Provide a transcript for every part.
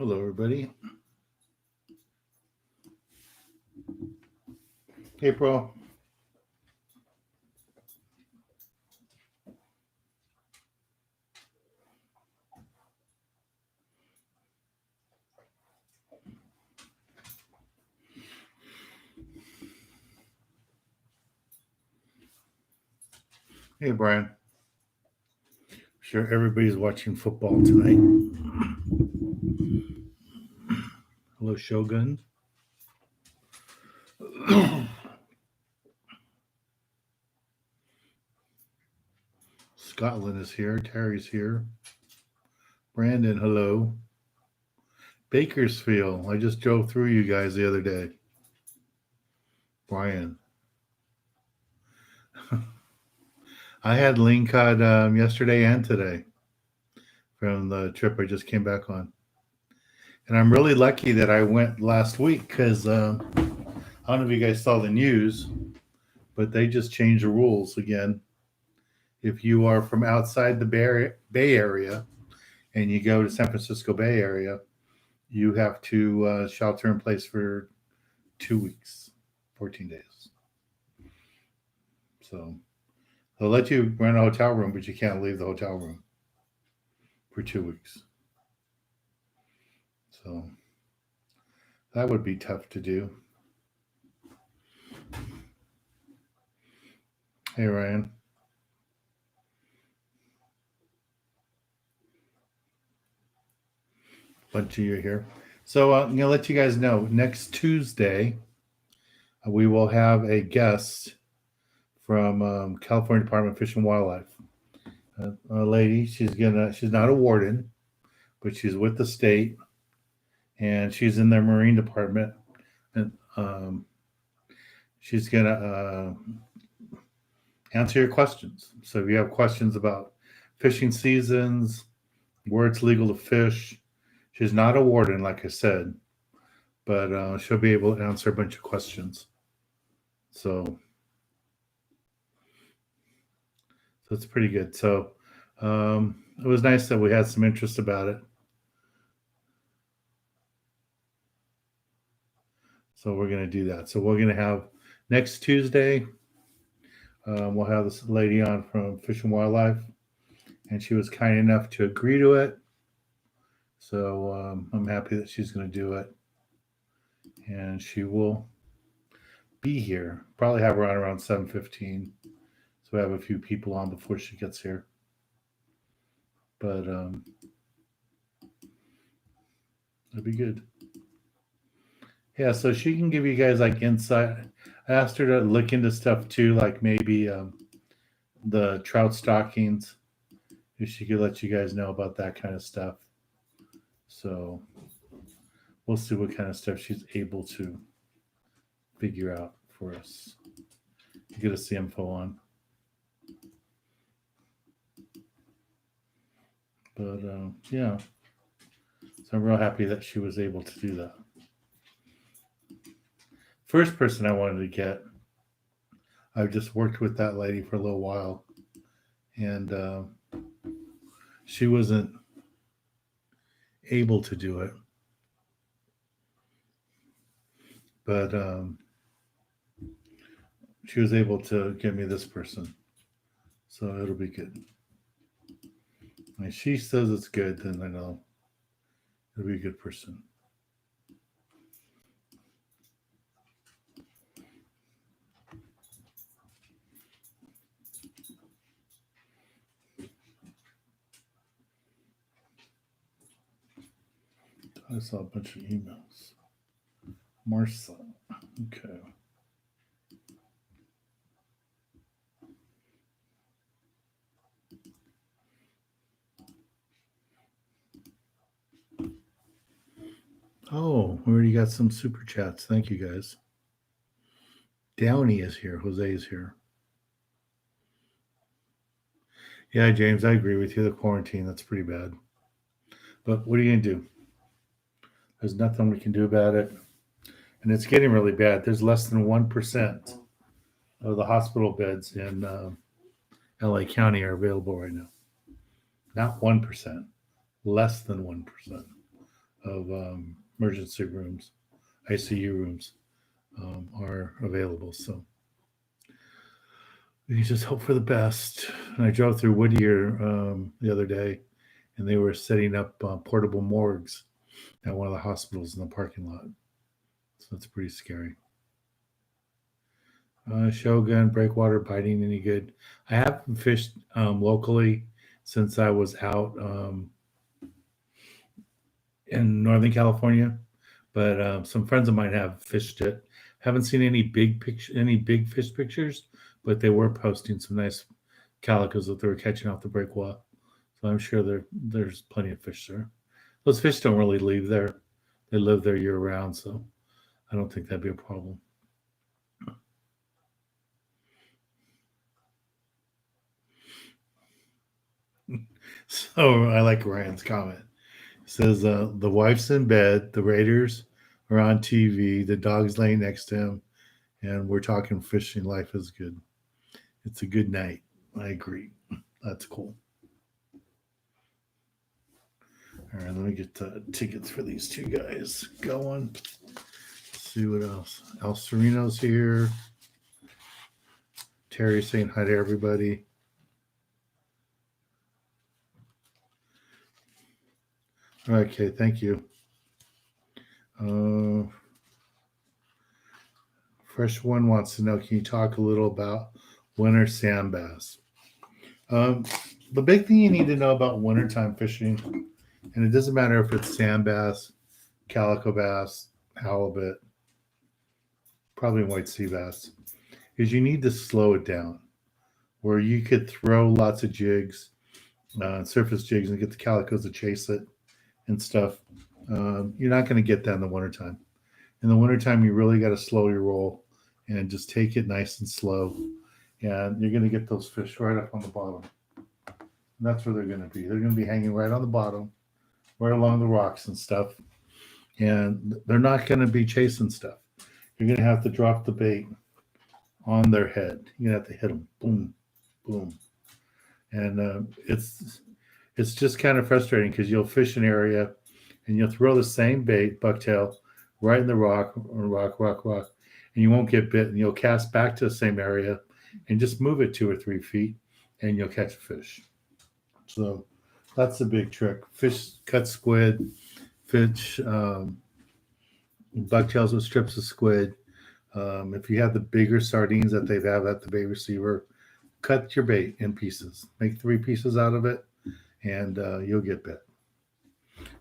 Hello, everybody. April. Hey, Brian. Sure, everybody's watching football tonight. Hello, Shogun. Scotland is here. Terry's here. Brandon, hello. Bakersfield. I just drove through you guys the other day. Brian. I had lean cod yesterday and today from the trip I just came back on. And I'm really lucky that I went last week because I don't know if you guys saw the news, but they just changed the rules again. If you are from outside the Bay Area and you go to San Francisco Bay Area, you have to shelter in place for 2 weeks, 14 days. So they'll let you rent a hotel room, but you can't leave the hotel room for 2 weeks. So that would be tough to do. Hey, Ryan. Bunch of you here. So I'm going to let you guys know next Tuesday, we will have a guest from California Department of Fish and Wildlife. A lady, she's not a warden, but she's with the state, and she's in their marine department, and she's gonna answer your questions. So if you have questions about fishing seasons, where it's legal to fish, she's not a warden, like I said, but she'll be able to answer a bunch of questions. So it's pretty good. So it was nice that we had some interest about it. So we're going to do that. So we're going to have next Tuesday, we'll have this lady on from Fish and Wildlife, and she was kind enough to agree to it. So I'm happy that she's going to do it. And she will be here. Probably have her on around 7:15. So we have a few people on before she gets here. But it'll be good. Yeah, so she can give you guys like insight. I asked her to look into stuff too, like maybe the trout stockings. If she could let you guys know about that kind of stuff. So we'll see what kind of stuff she's able to figure out for us. Get us the info on. But yeah, so I'm real happy that she was able to do that. First person I wanted to get, I've just worked with that lady for a little while, and she wasn't able to do it. But she was able to get me this person. So it'll be good. And she says it's good, then I know it'll be a good person. I saw a bunch of emails. Marcel. Okay. Oh, we already got some super chats. Thank you guys. Downey is here. Jose is here. Yeah, James, I agree with you. The quarantine, that's pretty bad. But what are you going to do? There's nothing we can do about it. And it's getting really bad. There's less than 1% of the hospital beds in LA County are available right now. Not 1%, less than 1% of emergency rooms, ICU rooms are available. So we just hope for the best. And I drove through Whittier the other day, and they were setting up portable morgues at one of the hospitals in the parking lot. So it's pretty scary. Shogun, breakwater biting any good? I haven't fished locally since I was out in Northern California, but some friends of mine have fished it. Haven't seen any big fish pictures, but they were posting some nice calicos that they were catching off the breakwater. So I'm sure there's plenty of fish there. Those fish don't really leave there; they live there year round, so I don't think that'd be a problem. So I like Ryan's comment. It says the wife's in bed, the Raiders are on TV, the dog's laying next to him, and we're talking fishing. Life is good. It's a good night. I agree. That's cool. All right, let me get the tickets for these two guys going. Let's see what else. El Sereno's here. Terry saying hi to everybody. Okay, thank you. Uh, Fresh One wants to know, can you talk a little about winter sand bass? Um, the big thing you need to know about wintertime fishing, and it doesn't matter if it's sand bass, calico bass, halibut, probably white sea bass, is you need to slow it down. Where you could throw lots of jigs, surface jigs, and get the calicos to chase it and stuff. You're not going to get that in the wintertime. In the wintertime, you really got to slow your roll and just take it nice and slow. And you're going to get those fish right up on the bottom. And that's where they're going to be. They're going to be hanging right on the bottom, right along the rocks and stuff. And they're not going to be chasing stuff. You're going to have to drop the bait on their head. You're going to have to hit them. Boom, boom. And it's just kind of frustrating because you'll fish an area and you'll throw the same bait, bucktail, right in the rock, and you won't get bit. And you'll cast back to the same area and just move it 2 or 3 feet, and you'll catch a fish. So that's the big trick. Fish cut squid, fish bucktails with strips of squid. If you have the bigger sardines that they have at the bait receiver, cut your bait in pieces. Make 3 pieces out of it, and you'll get bit.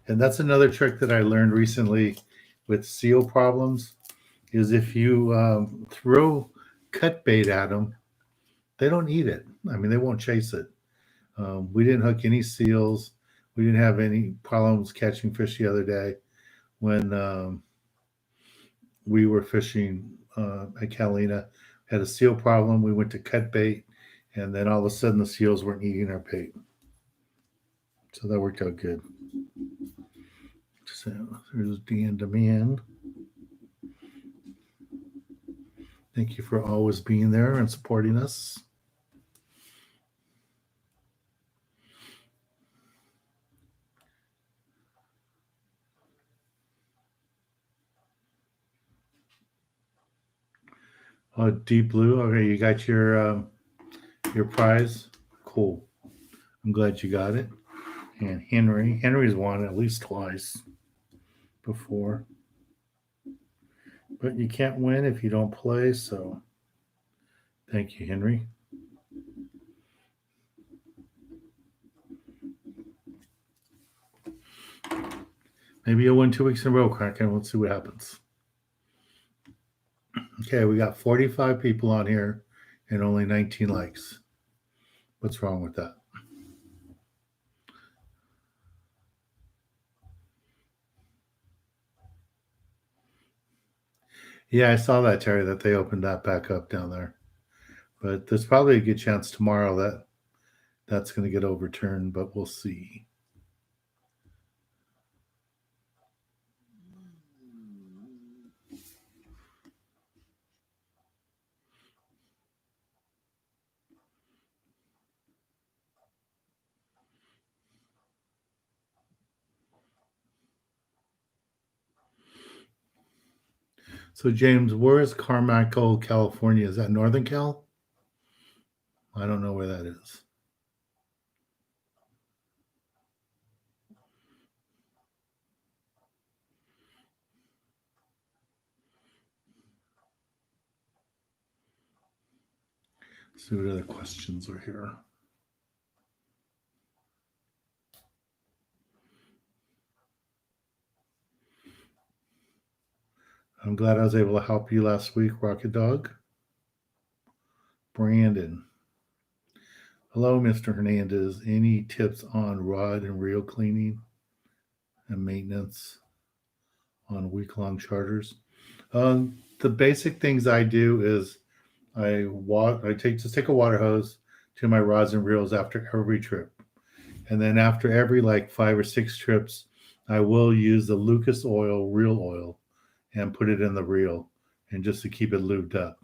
And that's another trick that I learned recently with seal problems. Is if you throw cut bait at them, they don't eat it. I mean, they won't chase it. We didn't hook any seals. We didn't have any problems catching fish the other day when we were fishing at Catalina. Had a seal problem. We went to cut bait, and then all of a sudden the seals weren't eating our bait. So that worked out good. So there's Dan Demand. Thank you for always being there and supporting us. Oh, deep blue. Okay, you got your prize. Cool. I'm glad you got it. And Henry's won at least twice before, but you can't win if you don't play. So, thank you, Henry. Maybe you'll win 2 weeks in a row, Kraken. Let's see what happens. Okay, we got 45 people on here and only 19 likes. What's wrong with that? Yeah, I saw that, Terry, that they opened that back up down there. But there's probably a good chance tomorrow that that's going to get overturned, but we'll see. So James, where is Carmichael, California? Is that Northern Cal? I don't know where that is. Let's see what other questions are here. I'm glad I was able to help you last week, Rocket Dog. Brandon. Hello, Mr. Hernandez. Any tips on rod and reel cleaning and maintenance on week-long charters? The basic things I do is I take a water hose to my rods and reels after every trip, and then after every like 5 or 6 trips, I will use the Lucas oil, reel oil, and put it in the reel, and just to keep it lubed up,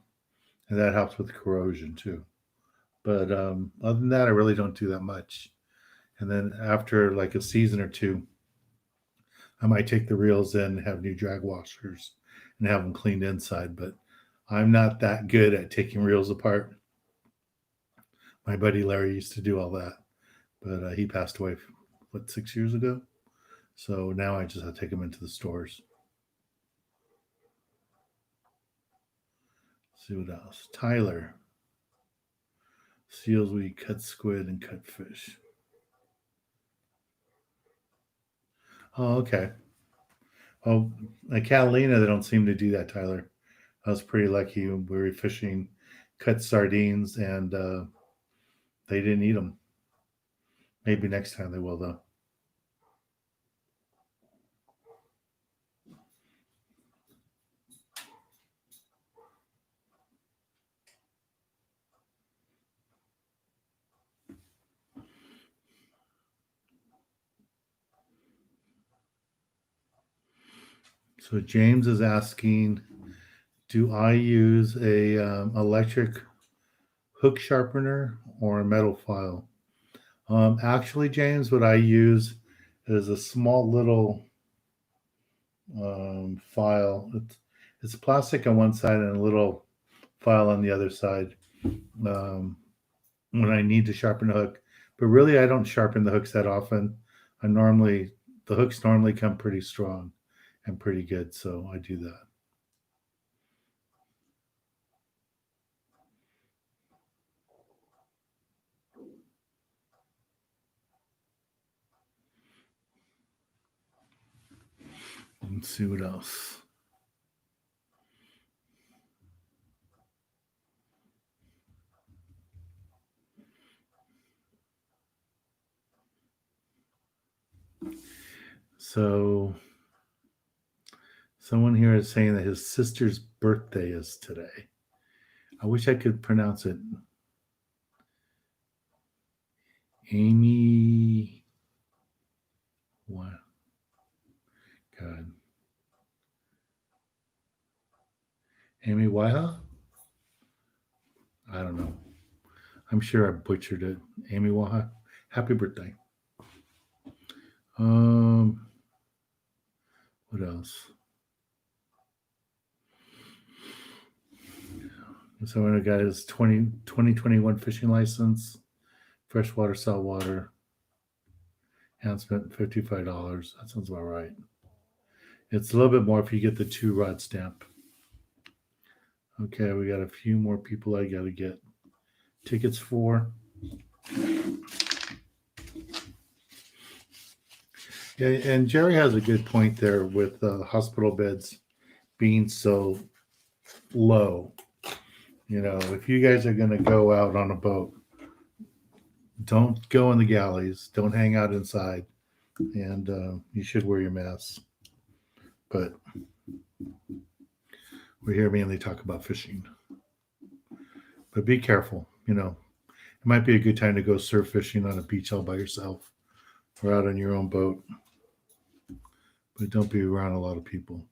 and that helps with corrosion too. But other than that, I really don't do that much. And then after like a season or two, I might take the reels in, have new drag washers, and have them cleaned inside. But I'm not that good at taking reels apart. My buddy Larry used to do all that, but he passed away, what, 6 years ago? So now I just have to take them into the stores. Let's see what else. Tyler. Seals we cut squid and cut fish. Oh, okay. Oh, at Catalina, they don't seem to do that, Tyler. I was pretty lucky. We were fishing cut sardines, and they didn't eat them. Maybe next time they will, though. So James is asking, do I use a electric hook sharpener or a metal file? Actually, James, what I use is a small little file. It's plastic on one side and a little file on the other side um, when I need to sharpen a hook. But really, I don't sharpen the hooks that often. The hooks normally come pretty strong and pretty good, so I do that. Let's see what else. So, someone here is saying that his sister's birthday is today. I wish I could pronounce it. Amy. What? God. Amy Waiha? I don't know. I'm sure I butchered it. Amy Waha. Happy birthday. Um, what else? Someone got his 2021 fishing license, freshwater, saltwater, and spent $55. That sounds about right. It's a little bit more if you get the 2 rod stamp. Okay, we got a few more people I got to get tickets for. Yeah, and Jerry has a good point there with hospital beds being so low. You know, if you guys are going to go out on a boat, don't go in the galleys, don't hang out inside, and you should wear your mask. But we're here mainly talk about fishing. But be careful, you know. It might be a good time to go surf fishing on a beach all by yourself or out on your own boat. But don't be around a lot of people.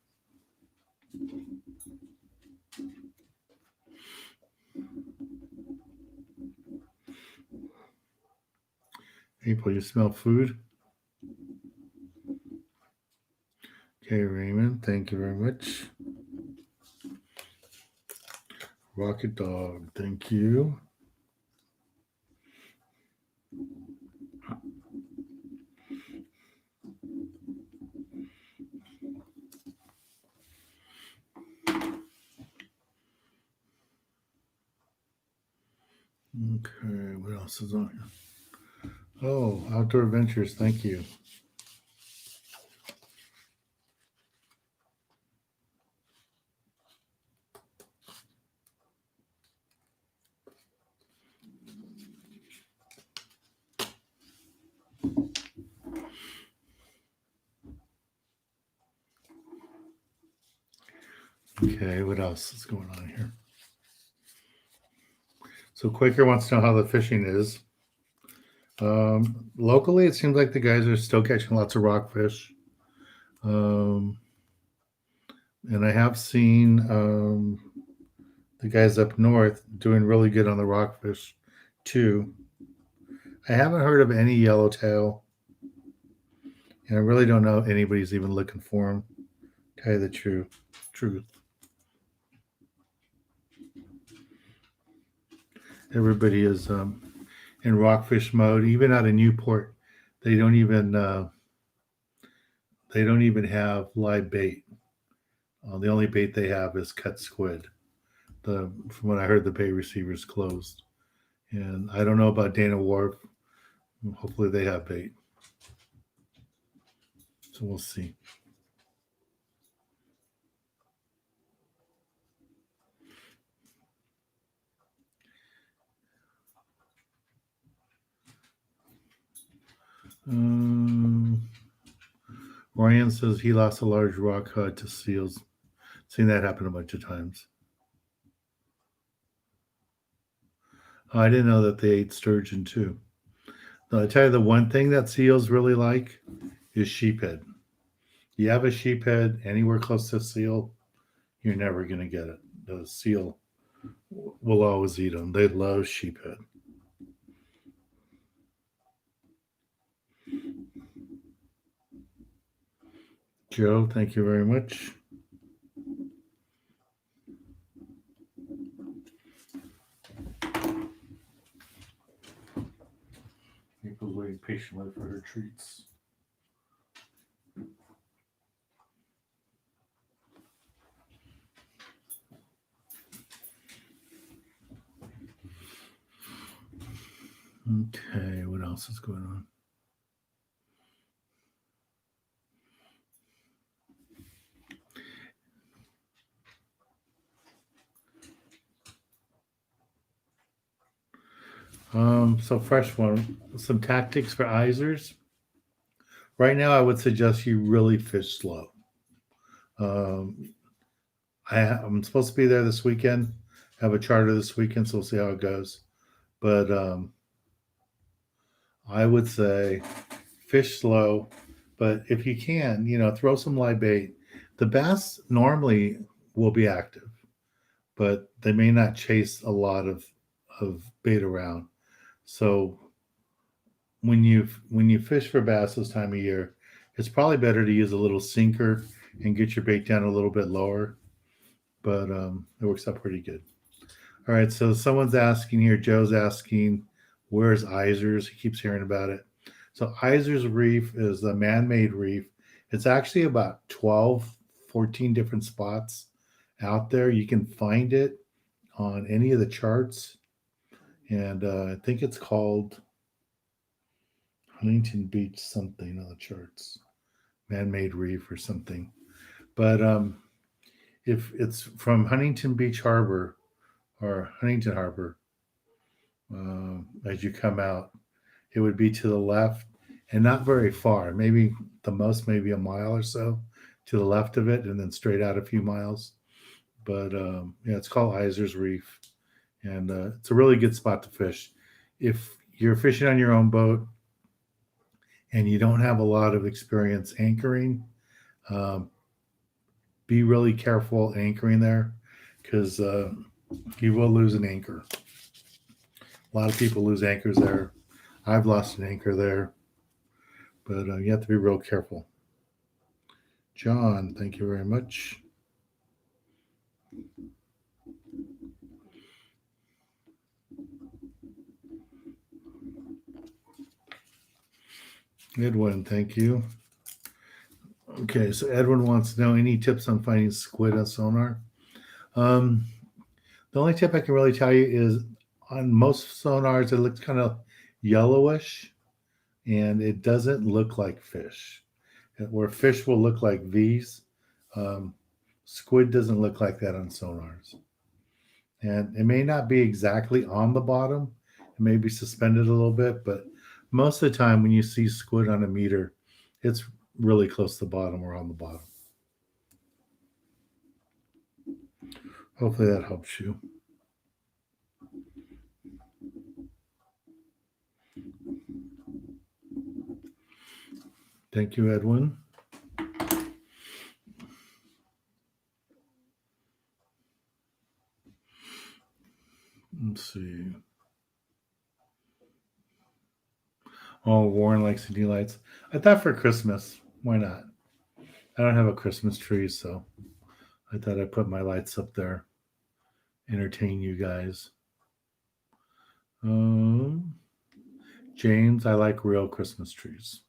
April, you smell food? Okay, Raymond, thank you very much. Rocket Dog, thank you. Okay, what else is on here? Oh, Outdoor Adventures, thank you. Okay, what else is going on here? So Quaker wants to know how the fishing is. Locally, it seems like the guys are still catching lots of rockfish. And I have seen the guys up north doing really good on the rockfish too. I haven't heard of any yellowtail, and I really don't know if anybody's even looking for them. Tell you the truth. Everybody is in rockfish mode. Even out of Newport, they don't even have live bait. The only bait they have is cut squid. From what I heard, the bait receivers closed, and I don't know about Dana Wharf. Hopefully, they have bait. So we'll see. Ryan says he lost a large rock cod to seals. Seen that happen a bunch of times. I didn't know that they ate sturgeon too. Now, I tell you, the one thing that seals really like is sheephead. You have a sheephead anywhere close to a seal, you're never going to get it. The seal will always eat them. They love sheephead. Joe, thank you very much. April's waiting patiently for her treats. Okay, what else is going on? So fresh one. Some tactics for Isers. Right now, I would suggest you really fish slow. Um, I'm supposed to be there this weekend. Have a charter this weekend, so we'll see how it goes. But I would say fish slow. But if you can, throw some live bait. The bass normally will be active, but they may not chase a lot of bait around. So when you fish for bass this time of year, it's probably better to use a little sinker and get your bait down a little bit lower. But it works out pretty good. All right, so someone's asking here. Joe's asking, "Where's Isers?" He keeps hearing about it. So Isers Reef is a man-made reef. It's actually about 12, 14 different spots out there. You can find it on any of the charts, and I think it's called Huntington Beach something on the charts, man-made reef or something. But if it's from Huntington Beach Harbor or Huntington Harbor, as you come out, it would be to the left and not very far, maybe the most, maybe a mile or so to the left of it, and then straight out a few miles. But yeah, it's called Isers Reef, and it's a really good spot to fish. If you're fishing on your own boat and you don't have a lot of experience anchoring, um, be really careful anchoring there because you will lose an anchor. A lot of people lose anchors there. I've lost an anchor there, but you have to be real careful. John, thank you very much. Edwin, thank you. Okay, so Edwin wants to know any tips on finding squid on sonar. Um, the only tip I can really tell you is on most sonars, it looks kind of yellowish and it doesn't look like fish. Where fish will look like V's, um, squid doesn't look like that on sonars. And it may not be exactly on the bottom, it may be suspended a little bit, but most of the time when you see squid on a meter, it's really close to the bottom or on the bottom. Hopefully that helps you. Thank you, Edwin. Let's see. Oh, Warren likes CD lights. I thought for Christmas. Why not? I don't have a Christmas tree, so I thought I'd put my lights up there, entertain you guys. Um, James, I like real Christmas trees.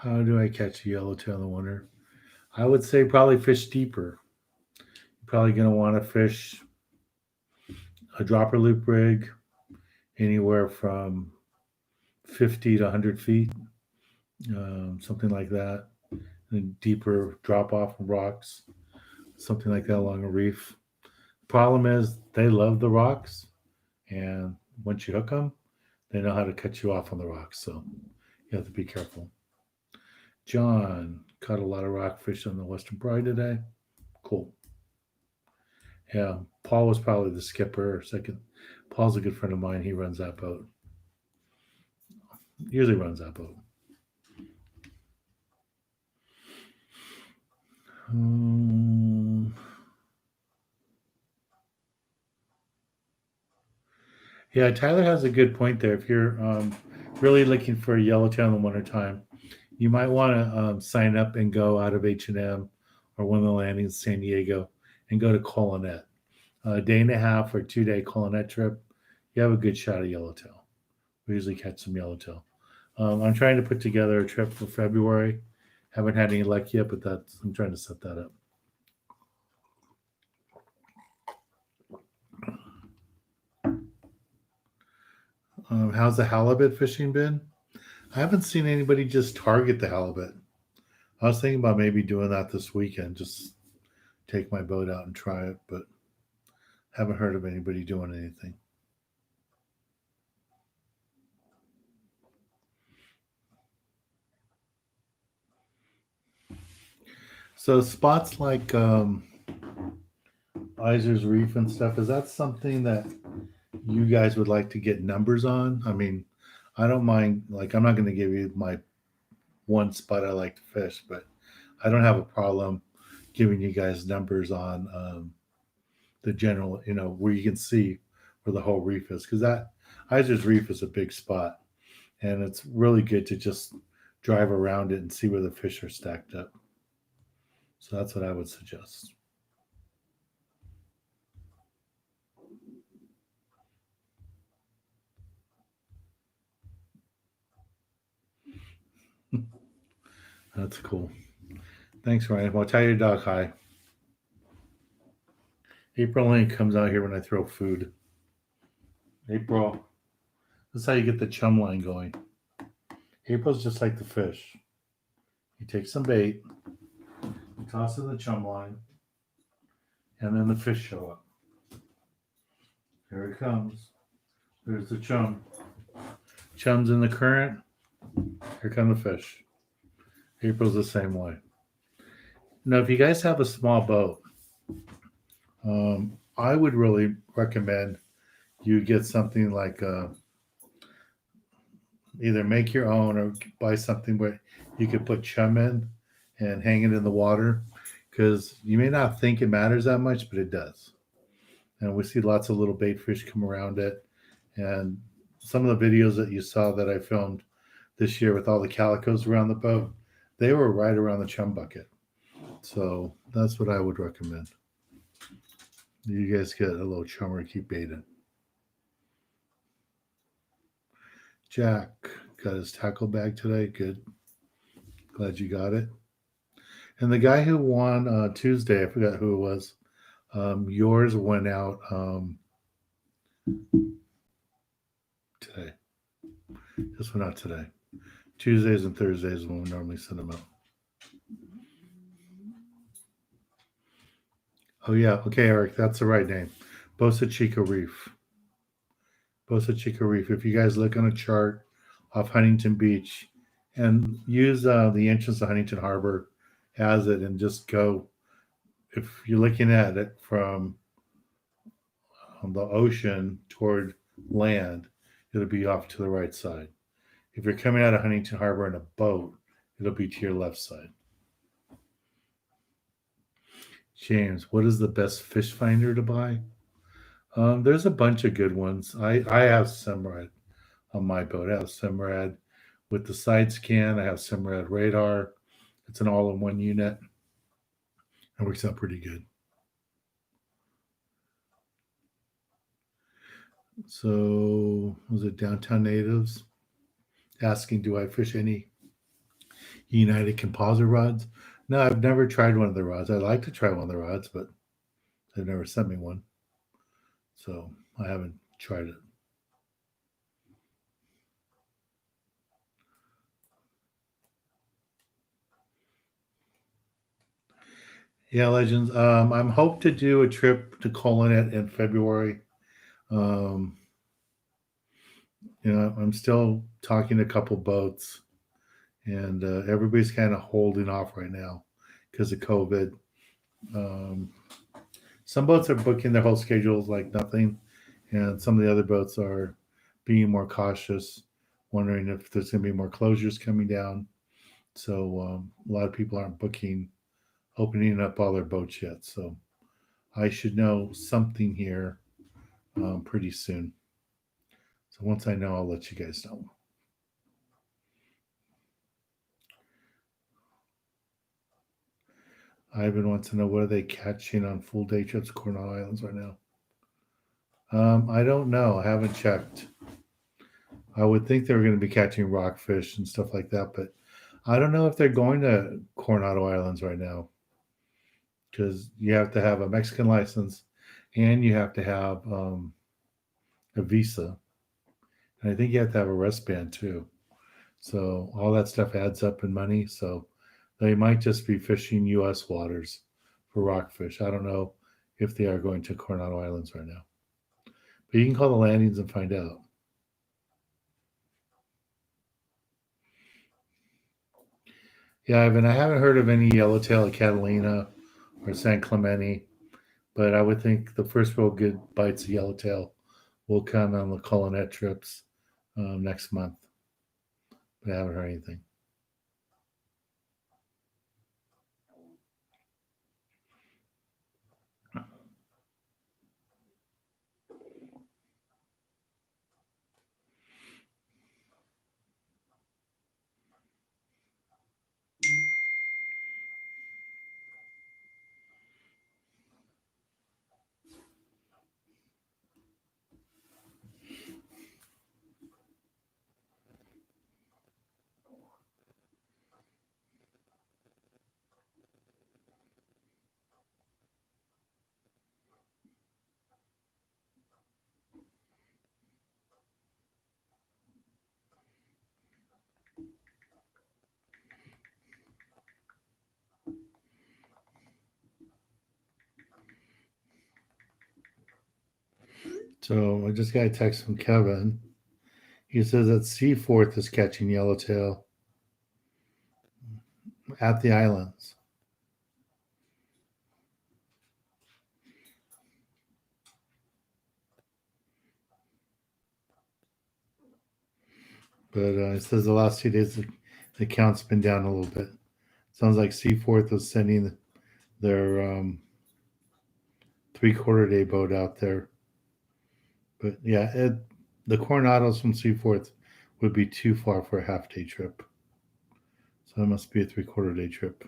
How do I catch a yellowtail in the winter? I would say probably fish deeper. You're probably going to want to fish a dropper loop rig anywhere from 50 to 100 feet, something like that. And deeper drop off rocks, something like that along a reef. Problem is, they love the rocks, and once you hook them, they know how to cut you off on the rocks. So you have to be careful. John caught a lot of rockfish on the Western Pride today. Cool. Yeah, Paul was probably the skipper or second. Paul's a good friend of mine. He runs that boat. Usually runs that boat. Yeah, Tyler has a good point there. If you're really looking for a yellowtail in the wintertime, you might want to sign up and go out of H&M or one of the landings in San Diego and go to Colonet. A day and a half or 2 day Colonet trip, you have a good shot of yellowtail. We usually catch some yellowtail. I'm trying to put together a trip for February. Haven't had any luck yet, but I'm trying to set that up. How's the halibut fishing been? I haven't seen anybody just target the halibut. I was thinking about maybe doing that this weekend, just take my boat out and try it, but haven't heard of anybody doing anything. So spots like Iser's Reef and stuff, is that something that you guys would like to get numbers on? I mean, I don't mind, like, I'm not going to give you my one spot I like to fish, but I don't have a problem giving you guys numbers on the general, where you can see where the whole reef is. Because that Iser's Reef is a big spot, and it's really good to just drive around it and see where the fish are stacked up. So that's what I would suggest. That's cool. Thanks, Ryan. Well, tell your dog hi. April only comes out here when I throw food. April, this is how you get the chum line going. April's just like the fish. You take some bait, you toss in the chum line, and then the fish show up. Here it comes. There's the chum. Chum's in the current. Here come the fish. April's the same way. Now, if you guys have a small boat, I would really recommend you get something like either make your own or buy something where you could put chum in and hang it in the water, because you may not think it matters that much, but it does. And we see lots of little bait fish come around it. And some of the videos that you saw that I filmed this year with all the calicos around the boat, they were right around the chum bucket. So that's what I would recommend. You guys get a little chummer to keep baiting. Jack got his tackle bag today. Good. Glad you got it. And the guy who won Tuesday, I forgot who it was. Yours went out today. This went out today. Tuesdays and Thursdays when we normally send them out. Oh yeah, okay, Eric, that's the right name. Bosa Chica Reef. Bosa Chica Reef. If you guys look on a chart off Huntington Beach and use the entrance to Huntington Harbor as it and just go, if you're looking at it from the ocean toward land, it'll be off to the right side. If you're coming out of Huntington Harbor in a boat, it'll be to your left side. James, what is the best fish finder to buy? There's a bunch of good ones. I have Simrad on my boat. I have Simrad with the side scan. I have Simrad radar. It's an all-in-one unit. It works out pretty good. So was it Downtown Natives asking, do I fish any United composite rods? No, I've never tried one of the rods. I'd like to try one of the rods, but they've never sent me one. So I haven't tried it. Yeah, legends. I'm hope to do a trip to Colonet in February. Um, I'm still talking to a couple boats, and everybody's kind of holding off right now because of COVID. Um, some boats are booking their whole schedules like nothing, and some of the other boats are being more cautious, wondering if there's going to be more closures coming down. So a lot of people aren't booking, opening up all their boats yet. So I should know something here pretty soon. So once I know, I'll let you guys know. Ivan wants to know, what are they catching on full day trips to Coronado Islands right now? I don't know. I haven't checked. I would think they were going to be catching rockfish and stuff like that, but I don't know if they're going to Coronado Islands right now because you have to have a Mexican license and you have to have a visa. And I think you have to have a wristband too. So all that stuff adds up in money. So they might just be fishing U.S. waters for rockfish. I don't know if they are going to Coronado Islands right now. But you can call the landings and find out. Yeah, Ivan, I haven't heard of any yellowtail at Catalina or San Clemente, but I would think the first real good bites of yellowtail will come on the Colonet trips next month. But I haven't heard anything. So I just got a text from Kevin. He says that Seaforth is catching yellowtail at the islands. But it says the last 2 days the count's been down a little bit. Sounds like Seaforth was sending their 3/4 day boat out there. But yeah, the Coronados from Seaforth would be too far for a half day trip. So it must be a 3/4 day trip.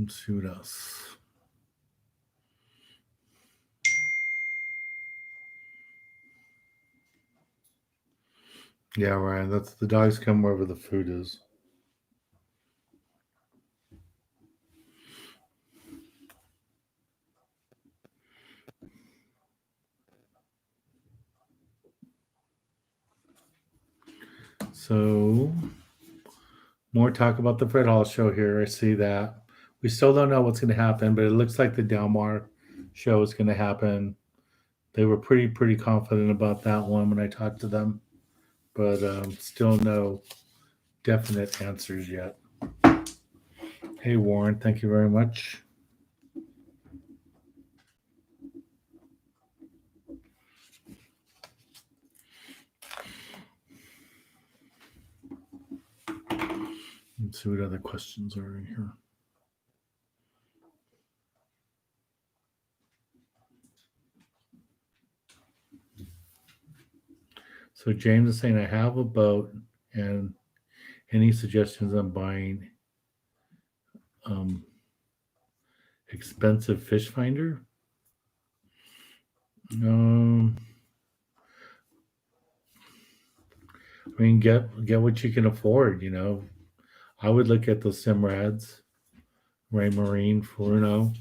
Let's see what else. Yeah, Ryan, that's the dogs come wherever the food is. So, more talk about the Fred Hall show here. I see that. We still don't know what's going to happen, but it looks like the Delmar show is going to happen. They were pretty confident about that one when I talked to them, but still no definite answers yet. Hey, Warren, thank you very much. Let's see what other questions are in here. So James is saying, I have a boat, and any suggestions on buying um, expensive fish finder? Um, I mean, get what you can afford. I would look at the Simrads, Ray Marine, Furuno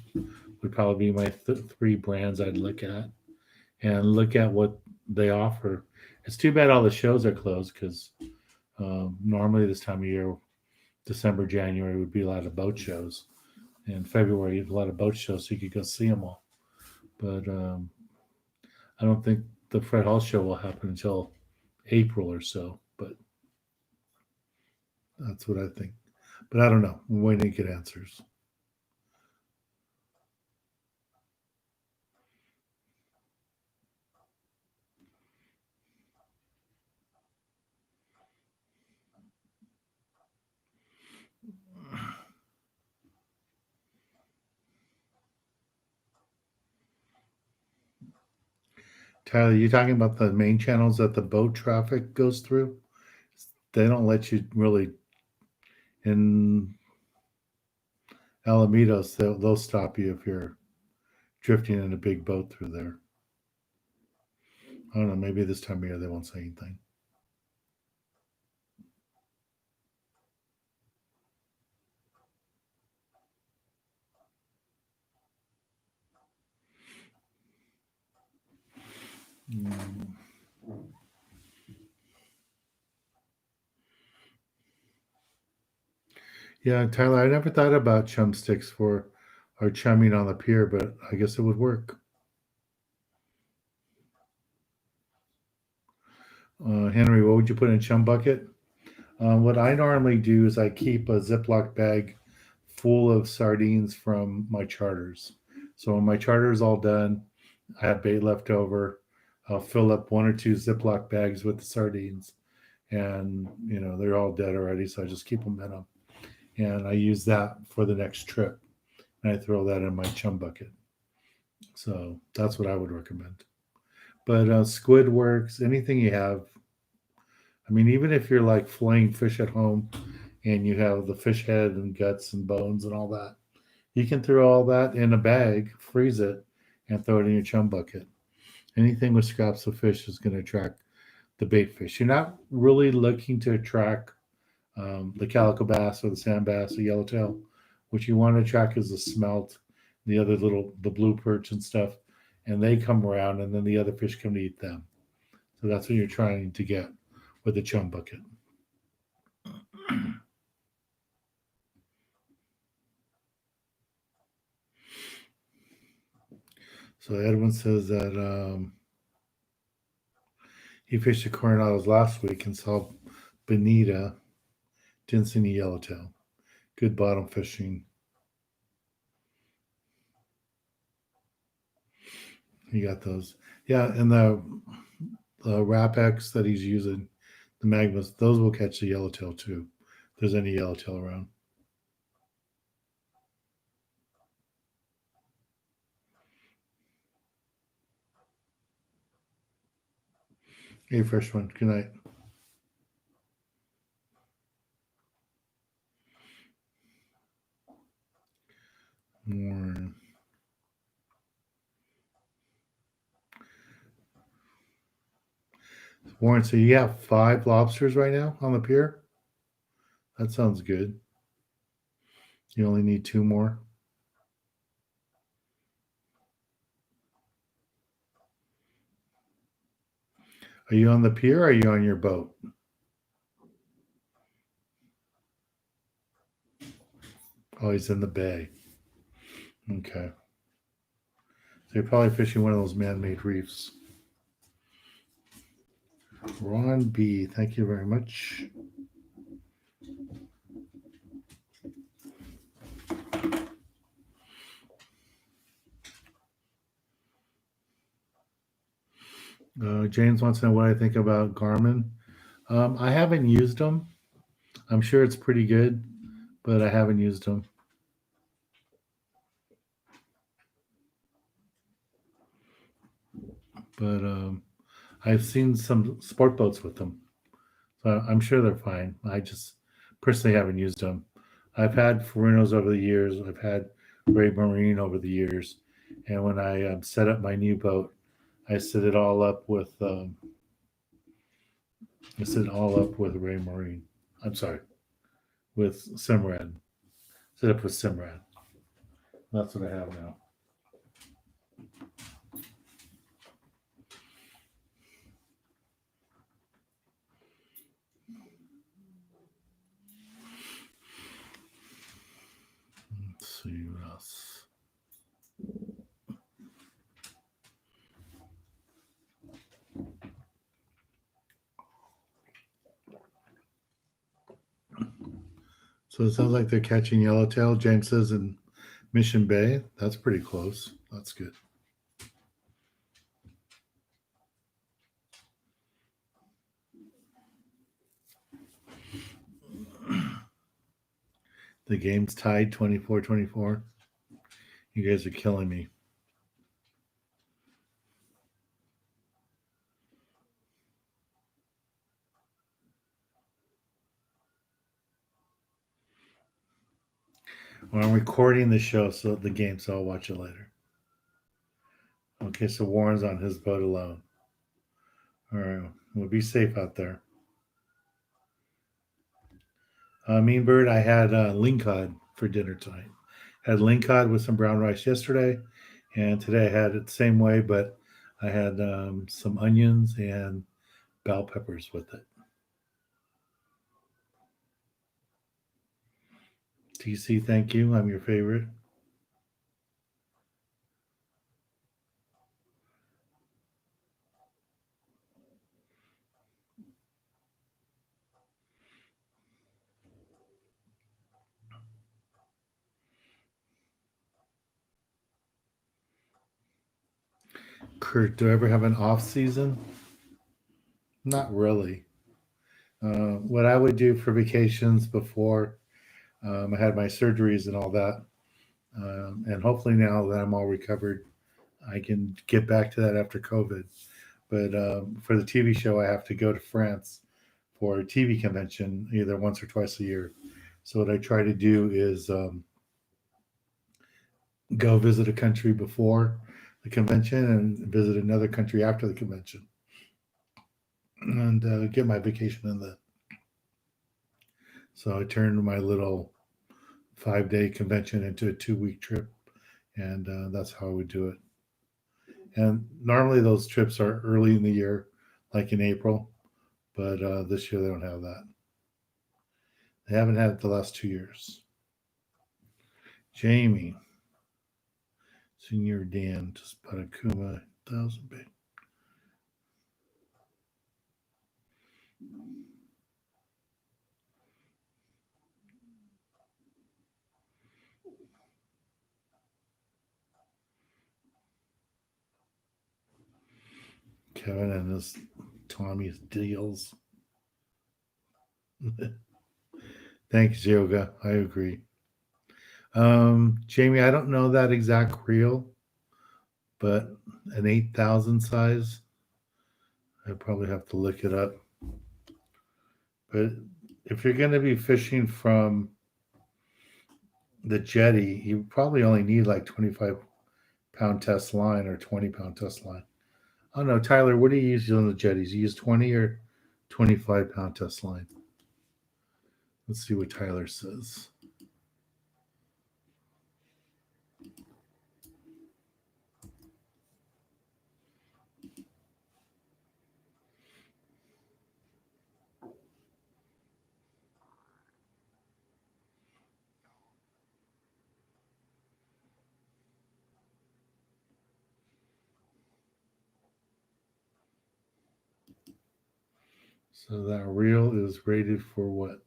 would probably be my three brands I'd look at, and look at what they offer. It's too bad all the shows are closed because normally this time of year, December, January would be a lot of boat shows, and February a lot of boat shows, so you could go see them all. But I don't think the Fred Hall show will happen until April or so. But that's what I think. But I don't know. I'm waiting to get answers. Tyler, you talking about the main channels that the boat traffic goes through? They don't let you really in Alamitos. They'll stop you if you're drifting in a big boat through there. I don't know. Maybe this time of year they won't say anything. Mm. Yeah, Tyler, I never thought about chum sticks for our chumming on the pier, but I guess it would work. Henry, what would you put in a chum bucket? What I normally do is I keep a Ziploc bag full of sardines from my charters. So when my charter is all done, I have bait left over. I'll fill up one or two Ziploc bags with the sardines, and they're all dead already. So I just keep them in them, and I use that for the next trip, and I throw that in my chum bucket. So that's what I would recommend. But squid works. Anything you have. I mean, even if you're like filleting fish at home and you have the fish head and guts and bones and all that, you can throw all that in a bag, freeze it, and throw it in your chum bucket. Anything with scraps of fish is going to attract the bait fish. You're not really looking to attract the calico bass or the sand bass or yellowtail. What you want to attract is the smelt, the blue perch and stuff, and they come around, and then the other fish come to eat them. So that's what you're trying to get with the chum bucket. So Edwin says that he fished the Coronados last week and saw bonita, didn't see any yellowtail. Good bottom fishing. He got those. Yeah, and the Rapex that he's using, the Magmas, those will catch the yellowtail too. If there's any yellowtail around. Hey, fresh one. Good night. Warren, so you have 5 lobsters right now on the pier? That sounds good. You only need 2 more. Are you on the pier or are you on your boat? Oh, he's in the bay. Okay. So you're probably fishing one of those man made reefs. Ron B, thank you very much. James wants to know what I think about Garmin. I haven't used them. I'm sure it's pretty good, but I haven't used them. But I've seen some sport boats with them, so I'm sure they're fine. I just personally haven't used them. I've had Furinos over the years. I've had Ray Marine over the years, and when I set up my new boat, I set it all up with Ray Marine. I'm sorry, with Simrad. Set up with Simrad. That's what I have now. Let's see what else. So it sounds like they're catching yellowtail. James says in Mission Bay. That's pretty close. That's good. The game's tied 24-24. You guys are killing me. Well, I'm recording the show, so the game, so I'll watch it later. Okay, so Warren's on his boat alone. All right, well, be safe out there. Mean Bird, I had lingcod for dinner tonight. Had lingcod with some brown rice yesterday, and today I had it the same way, but I had some onions and bell peppers with it. TC, thank you. I'm your favorite. Kurt, do I ever have an off season? Not really. What I would do for vacations before I had my surgeries and all that, and hopefully now that I'm all recovered, I can get back to that after COVID. But for the TV show, I have to go to France for a TV convention either once or twice a year. So what I try to do is go visit a country before the convention and visit another country after the convention, and get my vacation in the. So I turned my little 5-day convention into a 2-week trip, and that's how I would do it. And normally those trips are early in the year, like in April, but this year they don't have that. They haven't had it the last 2 years. Jamie, Senior Dan, just about a Kuma 1,000 bait. Kevin and his Tommy's deals. Thanks, Yoga. I agree. Jamie, I don't know that exact reel, but an 8,000 size. I probably have to look it up. But if you're going to be fishing from the jetty, you probably only need like 25-pound test line or 20-pound test line. Oh no, Tyler, what do you use on the jetties? You use 20 or 25-pound test line? Let's see what Tyler says. So that reel is rated for what?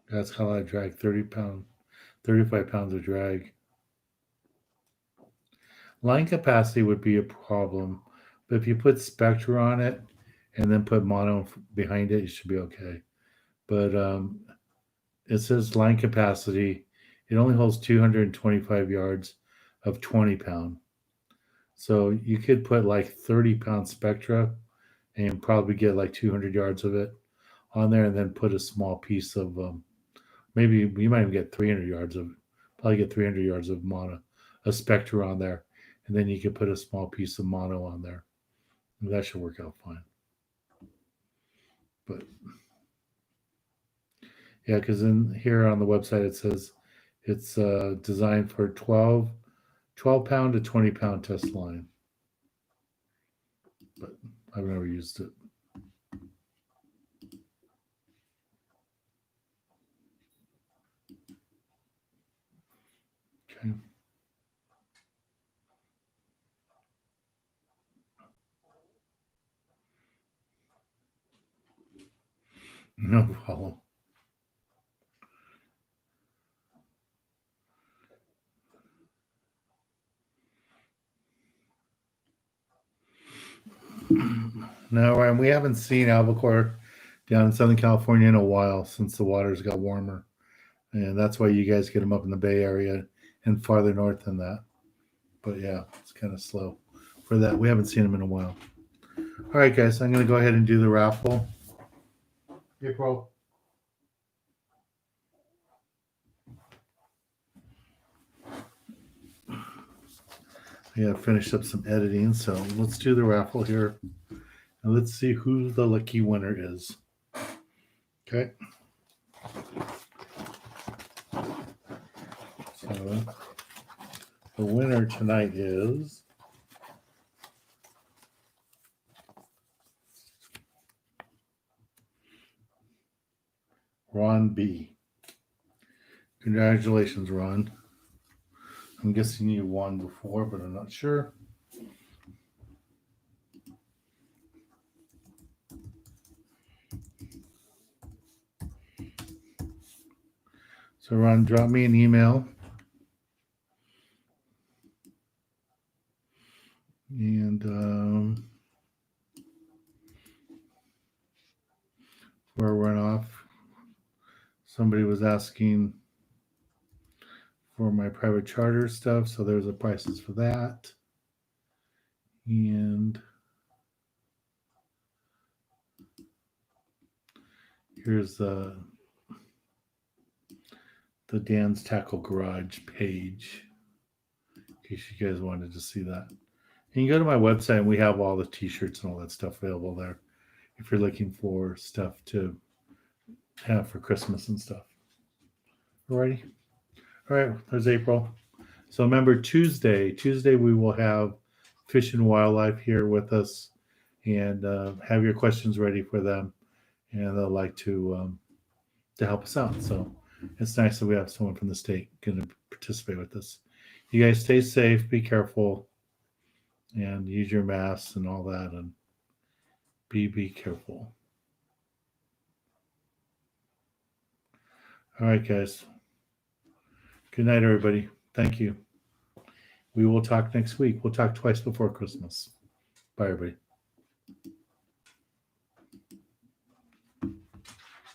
That's how I drag 30-pound, 35 pounds of drag. Line capacity would be a problem, but if you put Spectra on it and then put mono behind it, you should be okay. But it says line capacity. It only holds 225 yards of 20-pound. So you could put like 30-pound Spectra and probably get like 200 yards of it on there, and then put a small piece of maybe you might even get 300 yards of, probably get 300 yards of mono, a Spectra on there, and then you could put a small piece of mono on there. And that should work out fine. But yeah, because in here on the website it says it's designed for 12-pound to 20-pound test line. But I've never used it. Okay. No problem. No, Ryan, we haven't seen albacore down in Southern California in a while since the waters got warmer. And that's why you guys get them up in the Bay Area and farther north than that. But yeah, it's kind of slow for that. We haven't seen them in a while. All right, guys, I'm going to go ahead and do the raffle. April. Yeah, finished up some editing, so let's do the raffle here. And let's see who the lucky winner is. Okay. So the winner tonight is Ron B. Congratulations, Ron. I'm guessing you won before, but I'm not sure. So, Ron, drop me an email. And for a runoff, somebody was asking for my private charter stuff, so there's the prices for that. And here's the Dan's Tackle Garage page, in case you guys wanted to see that. And you go to my website, and we have all the t-shirts and all that stuff available there if you're looking for stuff to have for Christmas and stuff. Alrighty. All right, there's April. So remember, Tuesday we will have Fish and Wildlife here with us, and have your questions ready for them, and they'll like to help us out. So it's nice that we have someone from the state going to participate with us. You guys stay safe, be careful, and use your masks and all that, and be careful. All right, guys. Good night, everybody. Thank you. We will talk next week. We'll talk twice before Christmas. Bye, everybody.